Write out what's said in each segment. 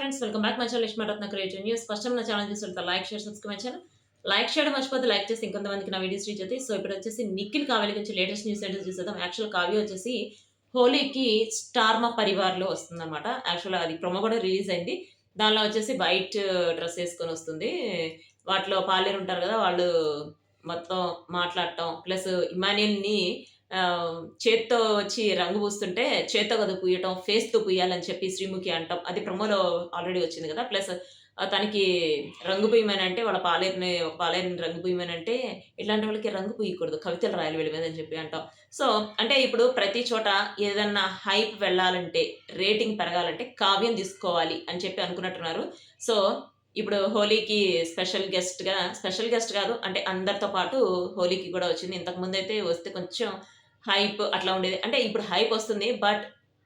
Friends, welcome back my channel Lakshmi Ratna creative news. First time నా channel చూస్తుంటే like share subscribe my channel. Like చేయడం మర్చిపోతే like చేసి ఇంకొంతమందికి నా వీడియోస్ రీచ్ అవుతాయి. సో ఇప్పుడు వచ్చేసి నిఖిల్ కావ్య గురించి లేటెస్ట్ న్యూస్ ఏంటో చూసేద్దాం. యాక్చువల్ కావ్య వచ్చేసి హోలీకి స్టార్ మా పరివార్లో వస్తుందన్నమాట. యాక్చువల్ అది ప్రొమో కూడా రిలీజ్ అయింది. దానిలో వచ్చేసి వైట్ డ్రెస్ వేసుకొని వస్తుంది. వాటిలో పాలేరు ఉంటారు కదా, వాళ్ళు మొత్తం మాట్లాడటం ప్లస్ ఇమాన్యుయల్ని చేత్తో వచ్చి రంగు పూస్తుంటే చేత్తో కదా పూయటం, ఫేస్‌తో పూయాలని చెప్పి శ్రీముఖి అంటాం. అది ప్రమోలో ఆల్రెడీ వచ్చింది కదా! ప్లస్ తనకి రంగు పూయమనంటే వాళ్ళ ఒక పాలేరుని రంగు పూయమనంటే, ఇట్లాంటి వాళ్ళకి రంగు పూయకూడదు. కవితలు రాయాలి వీళ్ళ మీద అని చెప్పి అంటాం. సో, అంటే ఇప్పుడు ప్రతి చోట ఏదన్నా హైప్ వెళ్ళాలంటే, రేటింగ్ పెరగాలంటే కావ్యం తీసుకోవాలి అని చెప్పి అనుకున్నట్టున్నారు. సో, ఇప్పుడు హోలీకి స్పెషల్ గెస్ట్ కాదు అంటే అందరితో పాటు హోలీకి కూడా వచ్చింది. ఇంతకుముందయితే వస్తే కొంచెం హైప్ అట్లా ఉండేది. అంటే ఇప్పుడు హైప్ వస్తుంది. బట్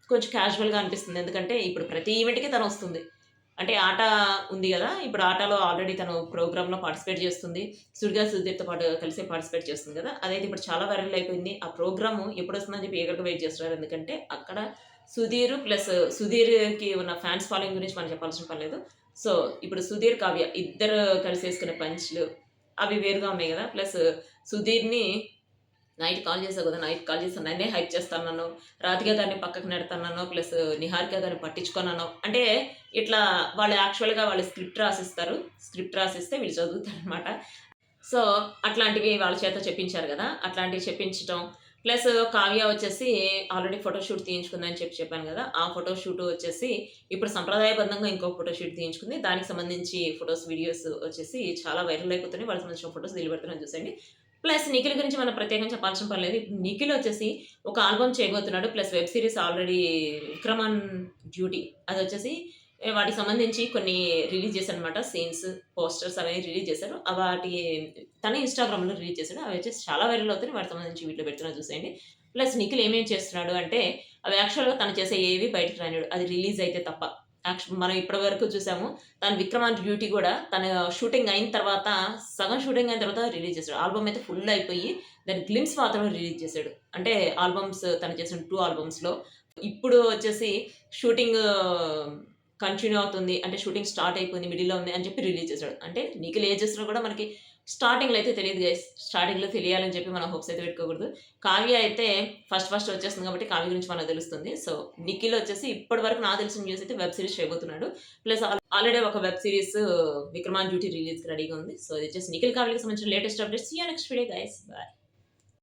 కొంచెం క్యాజువల్‌గా అనిపిస్తుంది. ఎందుకంటే ఇప్పుడు ప్రతి ఈవెంట్‌కి తనొస్తుంది. అంటే ఆట ఉంది గదా! ఇప్పుడు ఆటలో ఆల్రెడీ తను ప్రోగ్రామ్‌లో పార్టిసిపేట్ చేస్తుంది. సుధీర్‌తో పాటు కలిసి పార్టిసిపేట్ చేస్తుంది గదా! అదైతే ఇప్పుడు చాలా వైరల్ అయిపోయింది. ఆ ప్రోగ్రాము ఎప్పుడొస్తుందని చెప్పి ఈగర్‌గా వెయిట్ చేస్తున్నారు. ఎందుకంటే అక్కడ సుధీర్‌కి ఉన్న ఫ్యాన్స్ ఫాలోయింగ్ గురించి మనం చెప్పాల్సిన పని లేదు. సో, ఇప్పుడు సుధీర్, కావ్య ఇద్దరు కలిసి ఏసుకునే పంచ్‌లు అవి వేరుగా ఉన్నాయి గదా! ప్లస్ సుధీర్‌ని నైట్ కాల్ చేసావు కదా! నైట్ కాల్ చేసి నన్నే హైప్ చేస్తానన్నావు. రాధిక గారిని పక్కకు నెడతానన్నావు. ప్లస్ నిహారిక గారిని పట్టించుకోనన్నావు. అంటే ఇట్లా వాళ్ళు యాక్చువల్‌గా వాళ్ళు స్క్రిప్ట్ రాసిస్తారు. స్క్రిప్ట్ రాసిస్తే వీళ్ళు చదువుతారనమాట. సో, అట్లాంటివి వాళ్ళ చేత చెప్పించారు గదా! అట్లాంటివి చెప్పించటం. ప్లస్ కావ్య వచ్చేసి ఆల్రెడీ ఫోటోషూట్ తీయించుకుందని చెప్పాను గదా! ఆ ఫోటోషూట్ వచ్చేసి ఇప్పుడు సంప్రదాయబద్ధంగా ఇంకో ఫోటోషూట్ తీయించుకుంది. దానికి సంబంధించి ఫోటోస్, వీడియోస్ వచ్చేసి చాలా వైరల్ అయిపోతున్నాయి. వాళ్ళకి సంబంధించిన ఫోటోస్ వదిలిపెడుతున్నాను చూసండి. ప్లస్ నిఖిల్ గురించి మనం ప్రత్యేకంగా చెప్పాల్సిన పని లేదు. ఇప్పుడు నిఖిల్ వచ్చేసి ఒక ఆల్బమ్ చేయబోతున్నాడు. Plus web series already 'Vikram on duty' అదొచ్చేసి వాటికి సంబంధించి కొన్ని రిలీజ్ చేశారనమాట. సీన్స్, పోస్టర్స్ అవన్నీ రిలీజ్ చేశారు. వాటి తన ఇన్‌స్టాగ్రామ్‌లో రిలీజ్ చేశాడు. అవి వచ్చేసి చాలా వైరల్ అవుతున్నాయి. వాటికి సంబంధించి వీటిలో పెడుతున్నా చూసేయండి. ప్లస్ నిఖిల్ ఏమేం చేస్తున్నాడు అంటే, అవి యాక్చువల్‌గా తను చేసే ఏవి బయటికి రానివ్వడు. అది రిలీజ్ అయితే తప్ప. మనం ఇప్పటి వరకు చూసాము. తను 'విక్రమ్ ఆన్ డ్యూటీ' కూడా తన షూటింగ్ అయిన తర్వాత, సగం షూటింగ్ అయిన తర్వాత రిలీజ్ చేసాడు. ఆల్బమ్ అయితే ఫుల్ అయిపోయి దాని గ్లింప్స్ మాత్రమే రిలీజ్ చేసాడు. అంటే ఆల్బమ్స్ తను చేసిన 2 ఆల్బమ్స్‌లో. ఇప్పుడు వచ్చేసి షూటింగ్ కంటిన్యూ అవుతుంది. అంటే షూటింగ్ స్టార్ట్ అయిపోయింది. మిడిల్‌లో ఉంది అని చెప్పి రిలీజ్ చేసాడు. అంటే నిఖిల్ ఏజెస్‌లో కూడా మనకి స్టార్టింగ్‌లో అయితే తెలీదు గైస్. స్టార్టింగ్‌లో తెలియాలని చెప్పి మనం హోప్స్ అయితే పెట్టుకోకూడదు. కావ్య అయితే ఫస్ట్ వచ్చేస్తుంది కాబట్టి కావ్య గురించి మనకు తెలుస్తుంది. సో, నిఖిల్ వచ్చేసి ఇప్పటి వరకు నాకు తెలిసిన న్యూస్ అయితే వెబ్ సీరీస్ చేయబోతున్నాడు. ప్లస్ ఆల్రెడీ ఒక web series 'Vikram on duty' రిలీజ్‌కి రెడీగా ఉంది. సో, ఇది వచ్చేసి నిఖిల్, కావ్యకి సంబంధించిన latest updates. See you next video guys. By.